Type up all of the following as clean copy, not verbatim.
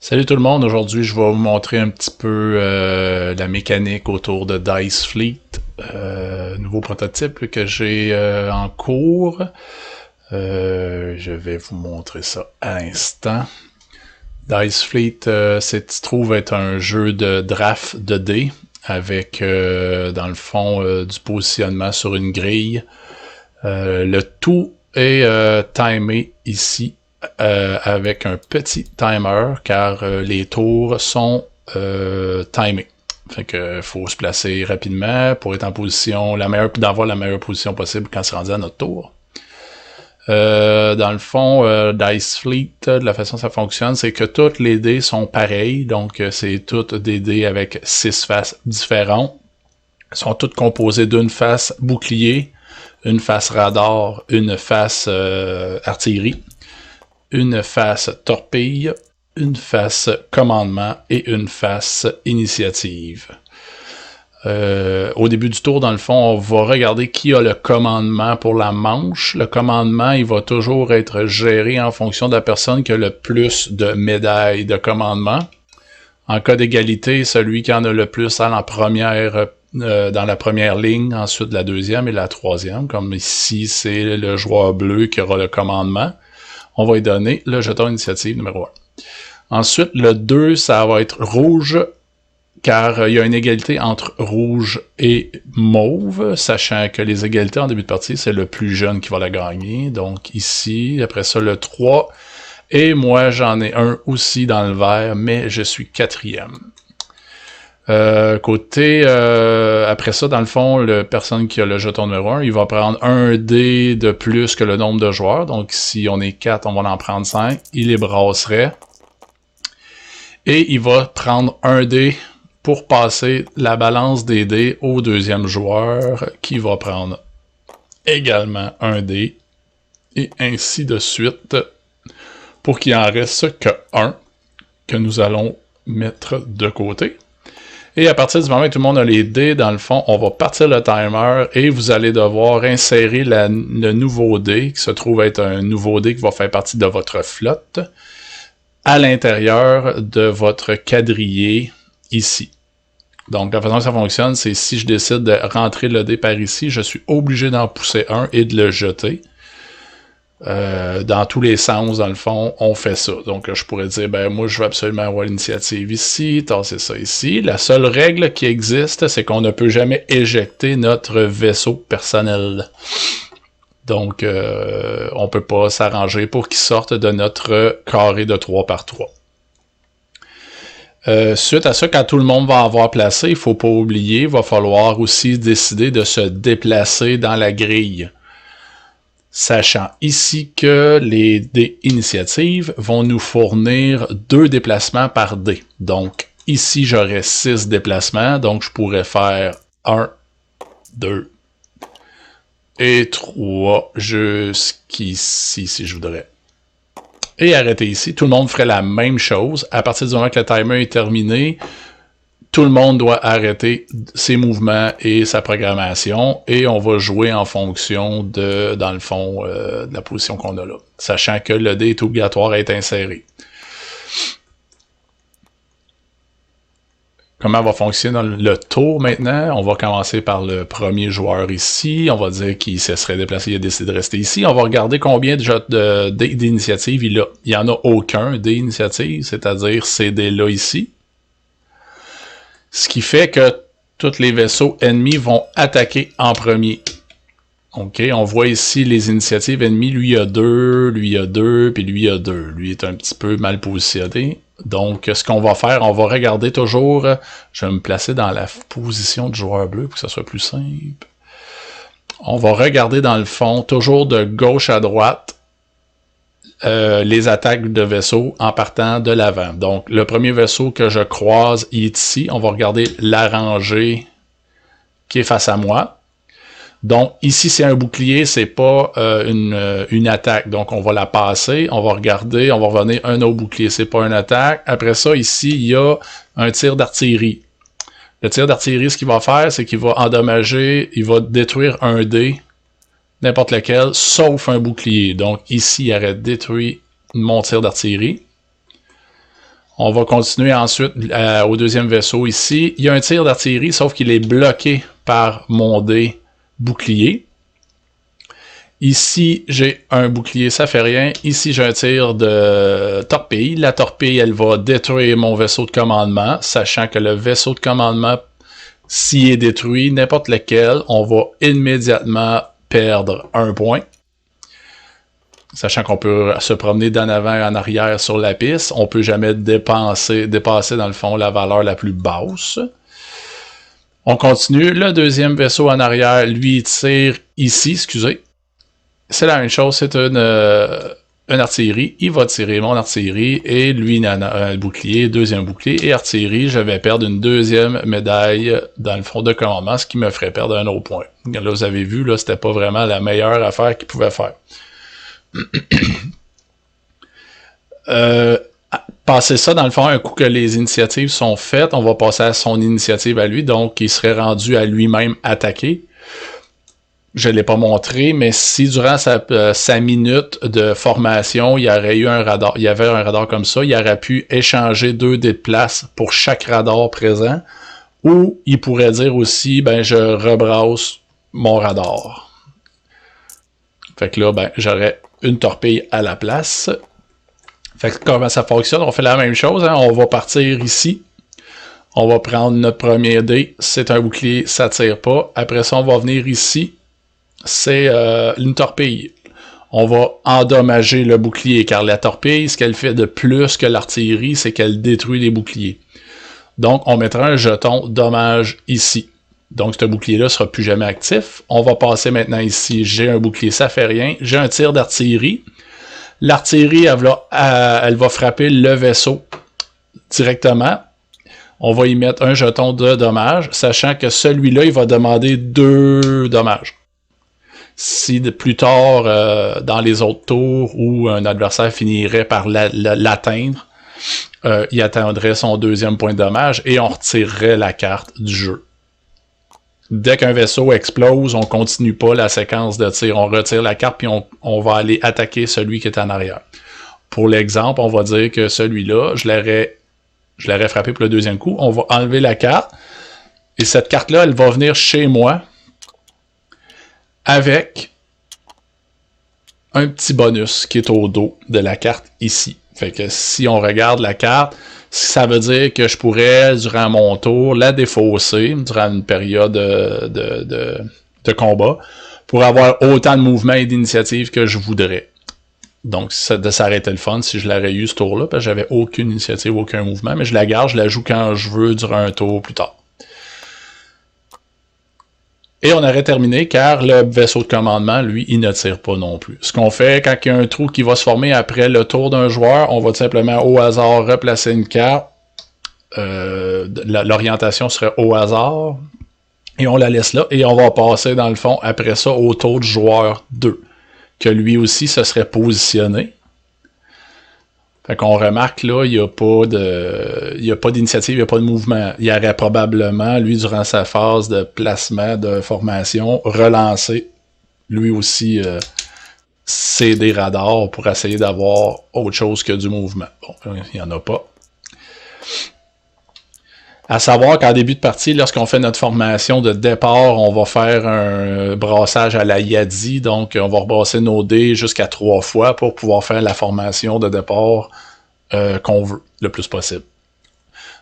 Salut tout le monde, aujourd'hui je vais vous montrer un petit peu la mécanique autour de Dice Fleet, nouveau prototype que j'ai en cours. Je vais vous montrer ça à l'instant. Dice Fleet, se trouve être un jeu de draft de dés avec dans le fond du positionnement sur une grille. Le tout est timé ici avec un petit timer car les tours sont timés. Fait que faut se placer rapidement pour être en position, d'avoir la meilleure position possible quand c'est rendu à notre tour. Dans le fond, Dice Fleet, de la façon dont ça fonctionne, c'est que toutes les dés sont pareils, donc c'est toutes des dés avec 6 faces différentes. Elles sont toutes composées d'une face bouclier, une face radar, une face artillerie, une face torpille, une face commandement et une face initiative. Au début du tour, dans le fond, on va regarder qui a le commandement pour la manche. Le commandement, il va toujours être géré en fonction de la personne qui a le plus de médailles de commandement. En cas d'égalité, celui qui en a le plus dans la première ligne, ensuite la deuxième et la troisième. Comme ici, c'est le joueur bleu qui aura le commandement. On va lui donner le jeton initiative numéro 1. Ensuite, le 2, ça va être rouge, car il y a une égalité entre rouge et mauve, sachant que les égalités en début de partie, c'est le plus jeune qui va la gagner. Donc ici, après ça, le 3. Et moi, j'en ai un aussi dans le vert, mais je suis 4e. Après ça, dans le fond, la personne qui a le jeton numéro 1, il va prendre un dé de plus que le nombre de joueurs. Donc, si on est 4, on va en prendre 5. Il les brasserait. Et il va prendre un dé pour passer la balance des dés au deuxième joueur, qui va prendre également un dé. Et ainsi de suite, pour qu'il en reste que 1, que nous allons mettre de côté. Et à partir du moment où tout le monde a les dés, dans le fond, on va partir le timer et vous allez devoir insérer le nouveau dé, qui se trouve être un nouveau dé qui va faire partie de votre flotte, à l'intérieur de votre quadrillé ici. Donc, la façon que ça fonctionne, c'est si je décide de rentrer le dé par ici, je suis obligé d'en pousser un et de le jeter. Dans tous les sens, dans le fond, on fait ça. Donc, je pourrais dire, ben moi, je veux absolument avoir l'initiative ici, tasser ça ici. La seule règle qui existe, c'est qu'on ne peut jamais éjecter notre vaisseau personnel. Donc, on peut pas s'arranger pour qu'il sorte de notre carré de 3 par 3. Suite à ça, quand tout le monde va avoir placé, il faut pas oublier, il va falloir aussi décider de se déplacer dans la grille. Sachant ici que les dés initiatives vont nous fournir 2 déplacements par dé. Donc, ici, j'aurai 6 déplacements. Donc, je pourrais faire 1, 2 et 3 jusqu'ici, si je voudrais. Et arrêter ici. Tout le monde ferait la même chose. À partir du moment que le timer est terminé, tout le monde doit arrêter ses mouvements et sa programmation et on va jouer en fonction de, dans le fond, de la position qu'on a là, sachant que le dé est obligatoire à être inséré. Comment va fonctionner le tour maintenant? On va commencer par le premier joueur ici. On va dire qu'il se serait déplacé, il a décidé de rester ici. On va regarder combien de dés d'initiative il a. Il n'y en a aucun dé d'initiative, c'est-à-dire ces dés-là ici. Ce qui fait que tous les vaisseaux ennemis vont attaquer en premier. OK, on voit ici les initiatives ennemies. Lui, il a 2, lui, il a 2, puis lui, il a 2. Lui est un petit peu mal positionné. Donc, ce qu'on va faire, on va regarder toujours... Je vais me placer dans la position de joueur bleu pour que ça soit plus simple. On va regarder dans le fond, toujours de gauche à droite, les attaques de vaisseaux en partant de l'avant. Donc, le premier vaisseau que je croise il est ici. On va regarder la rangée qui est face à moi. Donc, ici, c'est un bouclier, c'est pas une attaque. Donc, on va la passer, on va regarder, on va revenir un autre bouclier. C'est pas une attaque. Après ça, ici, il y a un tir d'artillerie. Le tir d'artillerie, ce qu'il va faire, c'est qu'il va endommager, il va détruire un dé, n'importe lequel, sauf un bouclier. Donc ici, il aurait détruit mon tir d'artillerie. On va continuer ensuite au deuxième vaisseau ici. Il y a un tir d'artillerie, sauf qu'il est bloqué par mon dé bouclier. Ici, j'ai un bouclier, ça fait rien. Ici, j'ai un tir de torpille. La torpille, elle va détruire mon vaisseau de commandement, sachant que le vaisseau de commandement, s'il est détruit, n'importe lequel, on va immédiatement perdre un point. Sachant qu'on peut se promener d'en avant et en arrière sur la piste, on peut jamais dépasser dans le fond la valeur la plus basse. On continue. Le deuxième vaisseau en arrière, lui, tire ici, excusez. C'est la même chose, c'est une artillerie. Il va tirer mon artillerie et lui, il a un bouclier, deuxième bouclier et artillerie. Je vais perdre une deuxième médaille dans le front de commandement, ce qui me ferait perdre un autre point. Là, vous avez vu, là, c'était pas vraiment la meilleure affaire qu'il pouvait faire. Passer ça, dans le fond, un coup que les initiatives sont faites, on va passer à son initiative à lui, donc il serait rendu à lui-même attaquer. Je ne l'ai pas montré, mais si durant sa minute de formation, il y aurait eu un radar, il y avait un radar comme ça, il aurait pu échanger 2 dés de place pour chaque radar présent, ou il pourrait dire aussi, ben je rebrasse mon radar. Fait que là, ben j'aurais une torpille à la place. Fait que comment ça fonctionne? On fait la même chose, hein? On va partir ici. On va prendre notre premier dé. C'est un bouclier, ça tire pas. Après ça, on va venir ici. C'est une torpille. On va endommager le bouclier, car la torpille, ce qu'elle fait de plus que l'artillerie, c'est qu'elle détruit les boucliers. Donc, on mettra un jeton dommage ici. Donc, ce bouclier-là ne sera plus jamais actif. On va passer maintenant ici. J'ai un bouclier, ça fait rien. J'ai un tir d'artillerie. L'artillerie, elle va frapper le vaisseau directement. On va y mettre un jeton de dommage, sachant que celui-là, il va demander 2 dommages. Si plus tard, dans les autres tours, où un adversaire finirait par l'atteindre, il atteindrait son deuxième point de dommage et on retirerait la carte du jeu. Dès qu'un vaisseau explose, on continue pas la séquence de tir. On retire la carte puis on va aller attaquer celui qui est en arrière. Pour l'exemple, on va dire que celui-là, je l'aurais frappé pour le deuxième coup. On va enlever la carte. Et cette carte-là, elle va venir chez moi avec un petit bonus qui est au dos de la carte ici. Fait que si on regarde la carte, ça veut dire que je pourrais, durant mon tour, la défausser durant une période de combat pour avoir autant de mouvements et d'initiatives que je voudrais. Donc, ça aurait été le fun si je l'aurais eu ce tour-là, parce que j'avais aucune initiative, aucun mouvement, mais je la garde, je la joue quand je veux durant un tour plus tard. Et on aurait terminé car le vaisseau de commandement, lui, il ne tire pas non plus. Ce qu'on fait quand il y a un trou qui va se former après le tour d'un joueur, on va tout simplement au hasard replacer une carte. L'orientation serait au hasard. Et on la laisse là. Et on va passer dans le fond après ça au tour du joueur 2. Que lui aussi se serait positionné. Fait qu'on remarque là, il n'y a pas d'initiative, il n'y a pas de mouvement. Il aurait probablement, lui, durant sa phase de placement, de formation, relancé, lui aussi, des radars pour essayer d'avoir autre chose que du mouvement. Bon, il n'y en a pas. À savoir qu'en début de partie, lorsqu'on fait notre formation de départ, on va faire un brassage à la Yadi, donc on va rebrasser nos dés jusqu'à 3 fois pour pouvoir faire la formation de départ qu'on veut, le plus possible.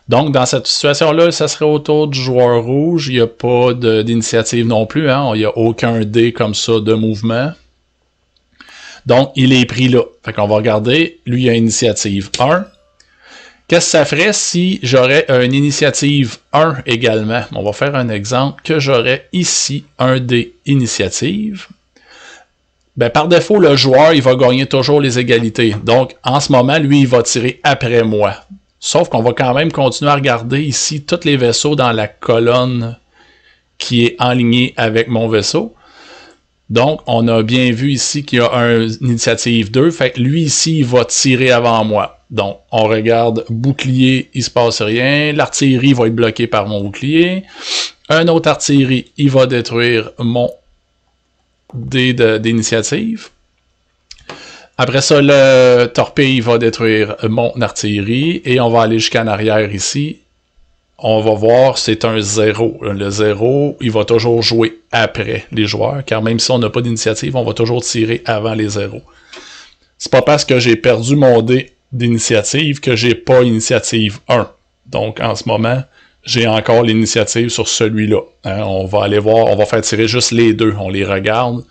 Donc, dans cette situation-là, ça serait autour du joueur rouge, il n'y a pas d'initiative non plus, hein? Il n'y a aucun dé comme ça de mouvement. Donc, il est pris là. Fait qu'on va regarder, lui il a initiative 1. Qu'est-ce que ça ferait si j'aurais une initiative 1 également? On va faire un exemple que j'aurais ici un dé initiative. Ben, par défaut, le joueur, il va gagner toujours les égalités. Donc, en ce moment, lui, il va tirer après moi. Sauf qu'on va quand même continuer à regarder ici tous les vaisseaux dans la colonne qui est enlignée avec mon vaisseau. Donc, on a bien vu ici qu'il y a une initiative 2. Fait que lui, ici, il va tirer avant moi. Donc, on regarde bouclier, il se passe rien. L'artillerie va être bloquée par mon bouclier. Un autre artillerie, il va détruire mon dé d'initiative. Après ça, le torpille va détruire mon artillerie et on va aller jusqu'en arrière ici. On va voir, c'est un 0. Le 0, il va toujours jouer après les joueurs, car même si on n'a pas d'initiative, on va toujours tirer avant les 0. C'est pas parce que j'ai perdu mon dé d'initiative que j'ai pas initiative 1. Donc, en ce moment, j'ai encore l'initiative sur celui-là. Hein, on va aller voir, on va faire tirer juste les deux. On les regarde,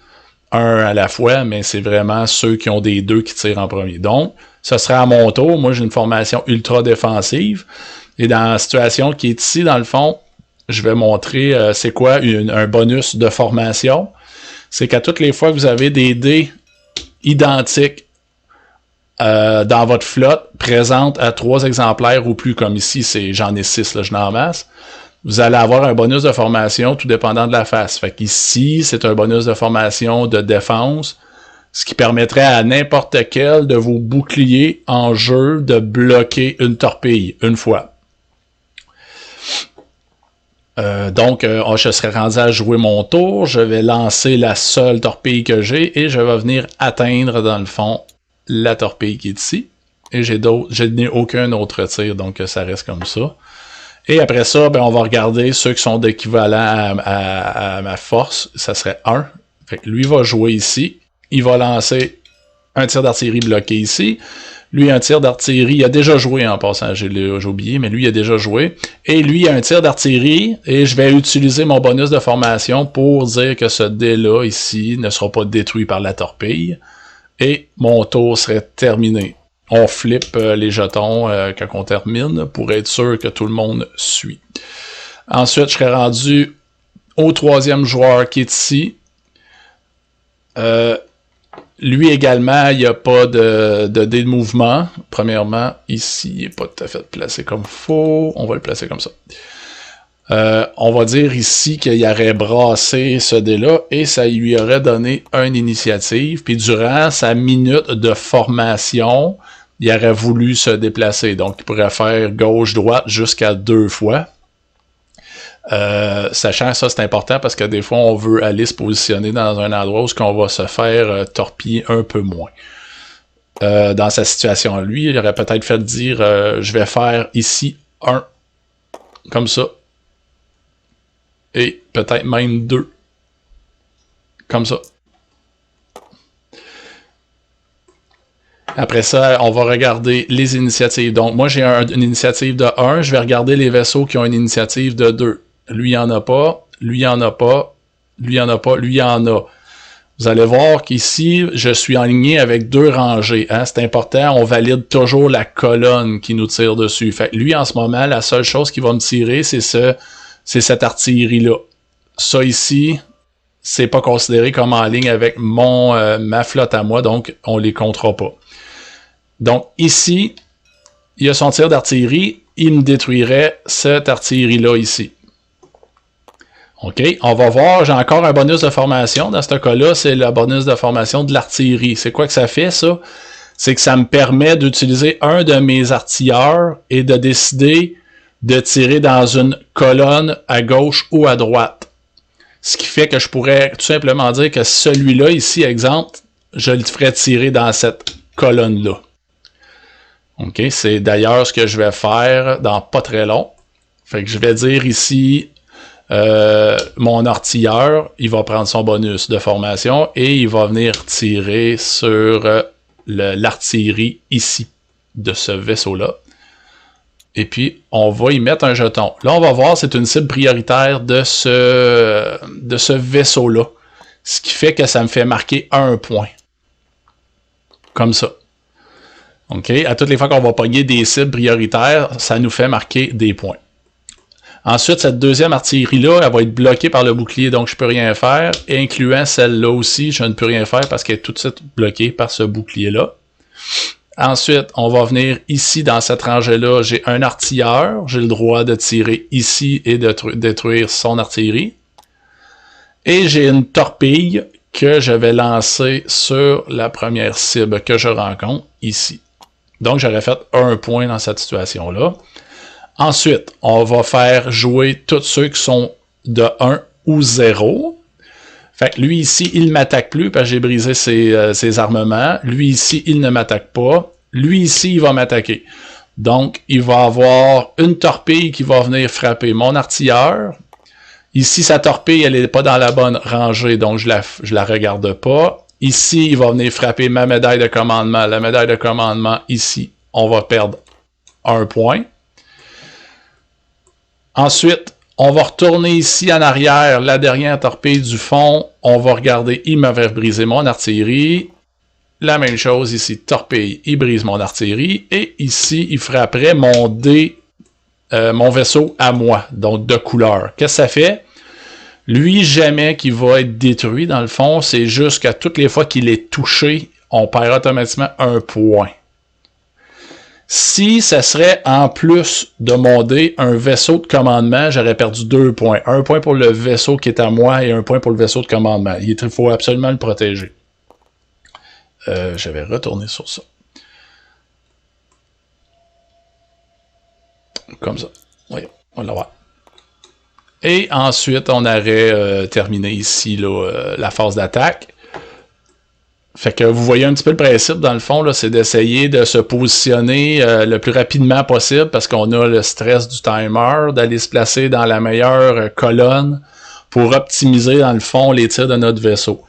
un à la fois, mais c'est vraiment ceux qui ont des 2 qui tirent en premier. Donc, ce sera à mon tour. Moi, j'ai une formation ultra défensive. Et dans la situation qui est ici, dans le fond, je vais montrer c'est quoi un bonus de formation. C'est qu'à toutes les fois que vous avez des dés identiques dans votre flotte, présente à 3 exemplaires ou plus, comme ici, j'en ai 6, là, je n'en masse, vous allez avoir un bonus de formation tout dépendant de la face. Fait qu'ici, c'est un bonus de formation de défense, ce qui permettrait à n'importe quel de vos boucliers en jeu de bloquer une torpille une fois. Donc, je serai rendu à jouer mon tour, je vais lancer la seule torpille que j'ai et je vais venir atteindre, dans le fond, la torpille qui est ici. Et je n'ai aucun autre tir, donc ça reste comme ça. Et après ça, ben, on va regarder ceux qui sont d'équivalent à ma force, ça serait 1. Fait que lui va jouer ici, il va lancer un tir d'artillerie bloqué ici. Lui, un tir d'artillerie, il a déjà joué en passant, j'ai oublié, mais lui, il a déjà joué. Et lui, il a un tir d'artillerie, et je vais utiliser mon bonus de formation pour dire que ce dé-là, ici, ne sera pas détruit par la torpille. Et mon tour serait terminé. On flippe les jetons quand on termine, pour être sûr que tout le monde suit. Ensuite, je serais rendu au 3e joueur qui est ici. Lui également, il n'y a pas de dé de mouvement. Premièrement, ici, il n'est pas tout à fait placé comme faux. On va le placer comme ça. On va dire ici qu'il aurait brassé ce dé-là et ça lui aurait donné une initiative. Puis durant sa minute de formation, il aurait voulu se déplacer. Donc, il pourrait faire gauche-droite jusqu'à 2 fois. Sachant ça, c'est important parce que des fois, on veut aller se positionner dans un endroit où on va se faire torpiller un peu moins. Dans sa situation, lui, il aurait peut-être fait dire je vais faire ici 1, comme ça, et peut-être même 2, comme ça. Après ça, on va regarder les initiatives. Donc, moi, j'ai une initiative de 1, je vais regarder les vaisseaux qui ont une initiative de 2. Lui, il en a pas, lui, il en a pas, lui, il en a pas, lui, il en a. Vous allez voir qu'ici, je suis aligné avec 2 rangées. Hein? C'est important, on valide toujours la colonne qui nous tire dessus. Fait que lui, en ce moment, la seule chose qui va me tirer, c'est cette artillerie-là. Ça ici, c'est pas considéré comme en ligne avec ma flotte à moi, donc on les comptera pas. Donc ici, il y a son tir d'artillerie, il me détruirait cette artillerie-là ici. OK, on va voir, j'ai encore un bonus de formation. Dans ce cas-là, c'est le bonus de formation de l'artillerie. C'est quoi que ça fait, ça? C'est que ça me permet d'utiliser un de mes artilleurs et de décider de tirer dans une colonne à gauche ou à droite. Ce qui fait que je pourrais tout simplement dire que celui-là, ici, exemple, je le ferais tirer dans cette colonne-là. OK, c'est d'ailleurs ce que je vais faire dans pas très long. Fait que je vais dire ici... mon artilleur, il va prendre son bonus de formation et il va venir tirer sur l'artillerie ici, de ce vaisseau-là. Et puis, on va y mettre un jeton. Là, on va voir, c'est une cible prioritaire de ce vaisseau-là. Ce qui fait que ça me fait marquer 1 point. Comme ça. OK? À toutes les fois qu'on va pogner des cibles prioritaires, ça nous fait marquer des points. Ensuite, cette deuxième artillerie-là, elle va être bloquée par le bouclier, donc je ne peux rien faire. Incluant celle-là aussi, je ne peux rien faire parce qu'elle est tout de suite bloquée par ce bouclier-là. Ensuite, on va venir ici, dans cette rangée-là, j'ai un artilleur. J'ai le droit de tirer ici et de détruire son artillerie. Et j'ai une torpille que je vais lancer sur la première cible que je rencontre, ici. Donc, j'aurais fait 1 point dans cette situation-là. Ensuite, on va faire jouer tous ceux qui sont de 1 ou 0. Fait que lui ici, il ne m'attaque plus parce que j'ai brisé ses armements. Lui ici, il ne m'attaque pas. Lui ici, il va m'attaquer. Donc, il va avoir une torpille qui va venir frapper mon artilleur. Ici, sa torpille, elle n'est pas dans la bonne rangée, donc je la regarde pas. Ici, il va venir frapper ma médaille de commandement. La médaille de commandement, ici, on va perdre 1 point. Ensuite, on va retourner ici en arrière, la dernière torpille du fond. On va regarder, il m'avait brisé mon artillerie. La même chose ici, torpille, il brise mon artillerie. Et ici, il frapperait mon dé, mon vaisseau à moi, donc de couleur. Qu'est-ce que ça fait? Lui, jamais qu'il va être détruit, dans le fond, c'est juste qu'à toutes les fois qu'il est touché, on perd automatiquement 1 point. Si ça serait en plus de mon dé un vaisseau de commandement, j'aurais perdu 2 points. 1 point pour le vaisseau qui est à moi et 1 point pour le vaisseau de commandement. Il faut absolument le protéger. Je vais retourner sur ça. Comme ça. Oui, on va l'avoir. Et ensuite, on aurait terminé ici là, la phase d'attaque. Fait que vous voyez un petit peu le principe, dans le fond, c'est d'essayer de se positionner le plus rapidement possible parce qu'on a le stress du timer, d'aller se placer dans la meilleure colonne pour optimiser, dans le fond, les tirs de notre vaisseau.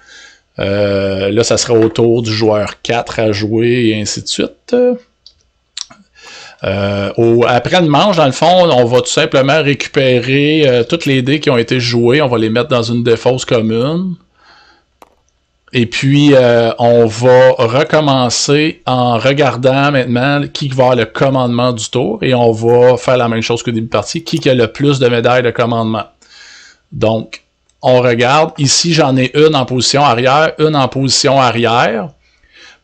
Là, ça sera au tour du joueur 4 à jouer et ainsi de suite. Après une manche, dans le fond, on va tout simplement récupérer toutes les dés qui ont été joués. On va les mettre dans une défausse commune. Et puis, on va recommencer en regardant maintenant qui va avoir le commandement du tour. Et on va faire la même chose qu'au début de partie. Qui a le plus de médailles de commandement. Donc, on regarde. Ici, j'en ai une en position arrière, une en position arrière.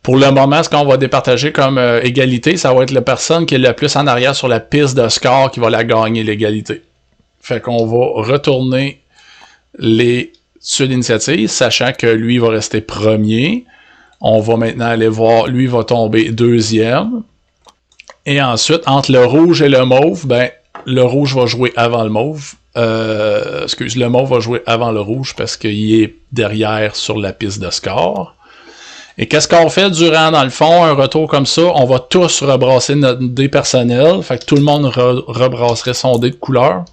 Pour le moment, ce qu'on va départager comme égalité, ça va être la personne qui est le plus en arrière sur la piste de score qui va la gagner, l'égalité. Fait qu'on va retourner les sur l'initiative, sachant que lui va rester premier. On va maintenant aller voir, lui va tomber deuxième. Et ensuite, entre le rouge et le mauve, ben, le rouge va jouer avant le mauve. Le mauve va jouer avant le rouge parce qu'il est derrière sur la piste de score. Et qu'est-ce qu'on fait durant, dans le fond, un retour comme ça? On va tous rebrasser notre dé personnel. Fait que tout le monde rebrasserait son dé de couleur.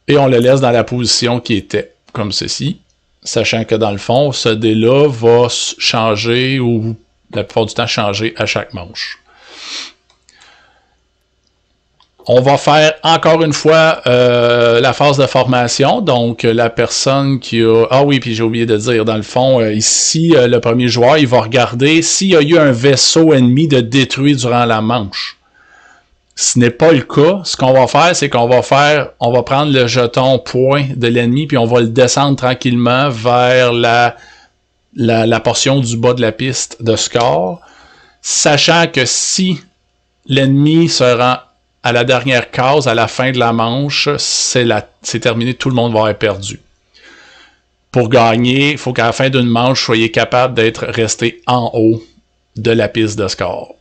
Et on le laisse dans la position qui était, comme ceci. Sachant que dans le fond, ce dé-là va changer, ou la plupart du temps changer à chaque manche. On va faire encore une fois la phase de formation. Donc, la personne qui a... Ah oui, puis j'ai oublié de dire, dans le fond, ici, le premier joueur, il va regarder s'il y a eu un vaisseau ennemi de détruit durant la manche. Ce n'est pas le cas. Ce qu'on va faire, c'est qu'on va prendre le jeton point de l'ennemi, puis on va le descendre tranquillement vers la portion du bas de la piste de score, sachant que si l'ennemi se rend à la dernière case, à la fin de la manche, c'est terminé, tout le monde va avoir perdu. Pour gagner, il faut qu'à la fin d'une manche, vous soyez capable d'être resté en haut de la piste de score.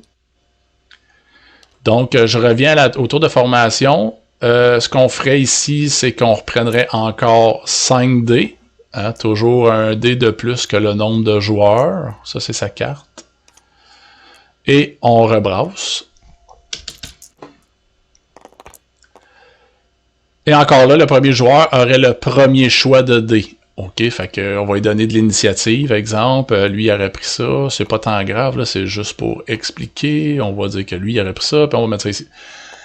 Donc, je reviens au tour de formation. Ce qu'on ferait ici, c'est qu'on reprendrait encore 5 dés. Hein, toujours un dé de plus que le nombre de joueurs. Ça, c'est sa carte. Et on rebrasse. Et encore là, le premier joueur aurait le premier choix de dés. OK, fait qu'on va lui donner de l'initiative, exemple. Lui, il aurait pris ça. C'est pas tant grave, là, c'est juste pour expliquer. On va dire que lui, il aurait pris ça, puis on va mettre ça ici.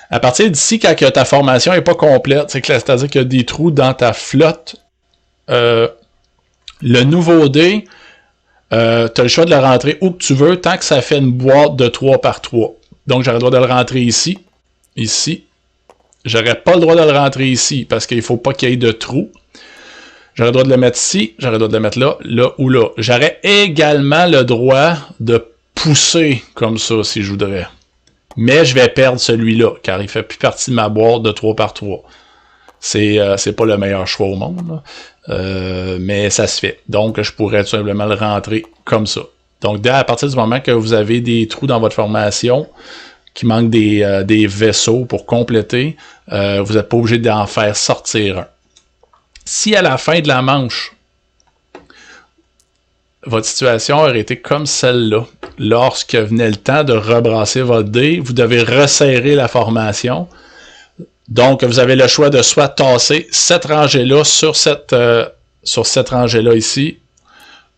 À partir d'ici, quand ta formation n'est pas complète, c'est-à-dire qu'il y a des trous dans ta flotte, le nouveau dé, tu as le choix de le rentrer où que tu veux, tant que ça fait une boîte de 3 par 3. Donc, j'aurais le droit de le rentrer ici, ici. J'aurais pas le droit de le rentrer ici, parce qu'il faut pas qu'il y ait de trous. J'aurais le droit de le mettre ici, j'aurais le droit de le mettre là, là ou là. J'aurais également le droit de pousser comme ça, si je voudrais. Mais je vais perdre celui-là, car il fait plus partie de ma boîte de 3 par 3. C'est pas le meilleur choix au monde, mais ça se fait. Donc, je pourrais tout simplement le rentrer comme ça. Donc, à partir du moment que vous avez des trous dans votre formation, qui manquent des vaisseaux pour compléter, vous n'êtes pas obligé d'en faire sortir un. Si à la fin de la manche, votre situation aurait été comme celle-là, lorsque venait le temps de rebrasser votre dé, vous devez resserrer la formation. Donc, vous avez le choix de soit tasser cette rangée-là sur cette rangée-là ici,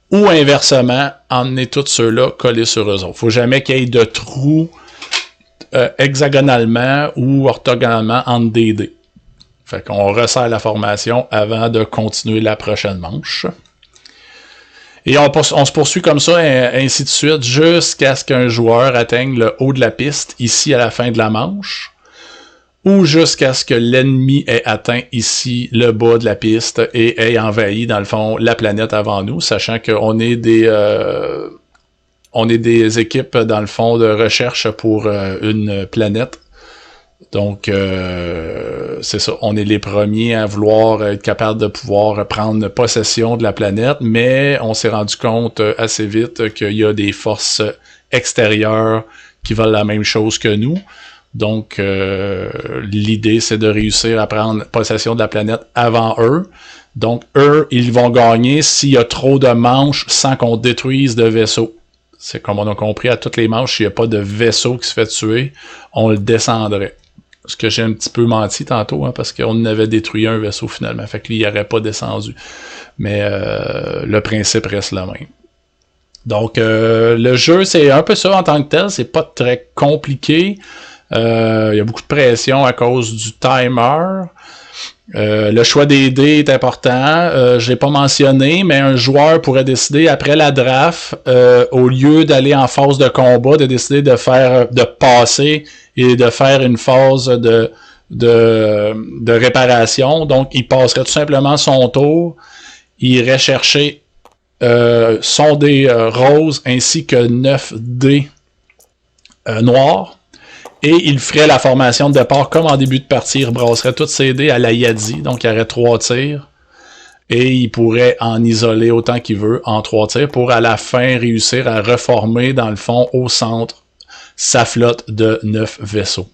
ou inversement, emmener tous ceux-là collés sur eux autres. Il ne faut jamais qu'il y ait de trous hexagonalement ou orthogonalement entre des dés. Fait qu'on resserre la formation avant de continuer la prochaine manche. Et on se poursuit comme ça, ainsi de suite, jusqu'à ce qu'un joueur atteigne le haut de la piste, ici à la fin de la manche, ou jusqu'à ce que l'ennemi ait atteint ici le bas de la piste et ait envahi, dans le fond, la planète avant nous, sachant qu'on est des équipes, dans le fond, de recherche pour une planète. Donc, c'est ça, on est les premiers à vouloir être capables de pouvoir prendre possession de la planète, mais on s'est rendu compte assez vite qu'il y a des forces extérieures qui veulent la même chose que nous. Donc, l'idée, c'est de réussir à prendre possession de la planète avant eux. Donc, eux, ils vont gagner s'il y a trop de manches sans qu'on détruise de vaisseaux. C'est comme on a compris à toutes les manches, s'il n'y a pas de vaisseau qui se fait tuer, on le descendrait. Ce que j'ai un petit peu menti tantôt, hein, parce qu'on avait détruit un vaisseau finalement, fait qu'il n'y aurait pas descendu. Mais le principe reste le même. Donc, le jeu, c'est un peu ça en tant que tel, c'est pas très compliqué. Il y a beaucoup de pression à cause du timer. Le choix des dés est important. Je l'ai pas mentionné, mais un joueur pourrait décider après la draft, au lieu d'aller en phase de combat, de décider de passer et de faire une phase de réparation. Donc, il passerait tout simplement son tour. Il irait chercher son dé rose ainsi que 9 dés noirs. Et il ferait la formation de départ comme en début de partie. Il rebrasserait toutes ses dés à la Yadi. Donc, il y aurait 3 tirs. Et il pourrait en isoler autant qu'il veut en 3 tirs pour à la fin réussir à reformer dans le fond au centre sa flotte de 9 vaisseaux.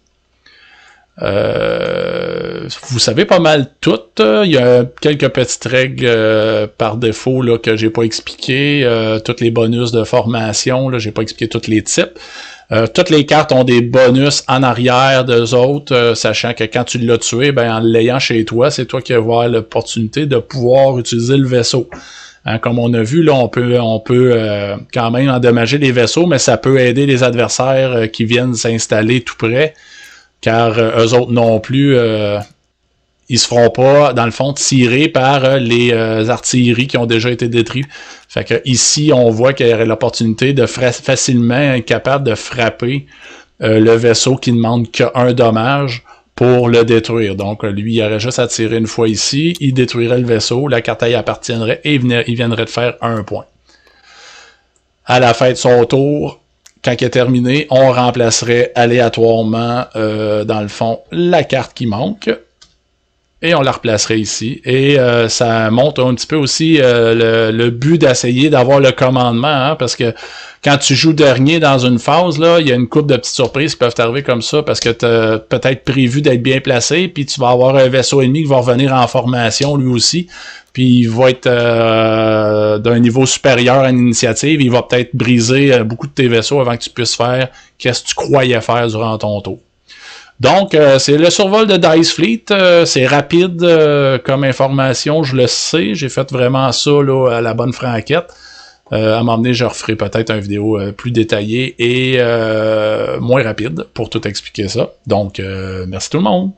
Vous savez pas mal tout. Il y a quelques petites règles par défaut là, que j'ai pas expliquées. Tous les bonus de formation, là, j'ai pas expliqué tous les types. Toutes les cartes ont des bonus en arrière d'eux autres, sachant que quand tu l'as tué, ben en l'ayant chez toi, c'est toi qui vas avoir l'opportunité de pouvoir utiliser le vaisseau. Hein, comme on a vu, là, on peut quand même endommager les vaisseaux, mais ça peut aider les adversaires qui viennent s'installer tout près, car eux autres non plus, ils se feront pas, dans le fond, tirer par les artilleries qui ont déjà été détruites. Fait que ici, on voit qu'il y aurait l'opportunité de facilement être capable de frapper le vaisseau qui ne demande qu'un dommage pour le détruire. Donc, lui, il aurait juste à tirer une fois ici, il détruirait le vaisseau, la carte y appartiendrait et il viendrait de faire 1 point. À la fin de son tour, quand il est terminé, on remplacerait aléatoirement, dans le fond, la carte qui manque. Et on la replacerait ici. Et ça montre un petit peu aussi le but d'essayer d'avoir le commandement, hein, parce que quand tu joues dernier dans une phase, là, il y a une couple de petites surprises qui peuvent t'arriver comme ça, parce que tu as peut-être prévu d'être bien placé, puis tu vas avoir un vaisseau ennemi qui va revenir en formation lui aussi, puis il va être d'un niveau supérieur à l'initiative, il va peut-être briser beaucoup de tes vaisseaux avant que tu puisses faire qu'est-ce que tu croyais faire durant ton tour. Donc, c'est le survol de Dice Fleet. C'est rapide comme information, je le sais. J'ai fait vraiment ça là, à la bonne franquette. À un moment donné, je referai peut-être une vidéo plus détaillée et moins rapide pour tout expliquer ça. Donc, merci tout le monde.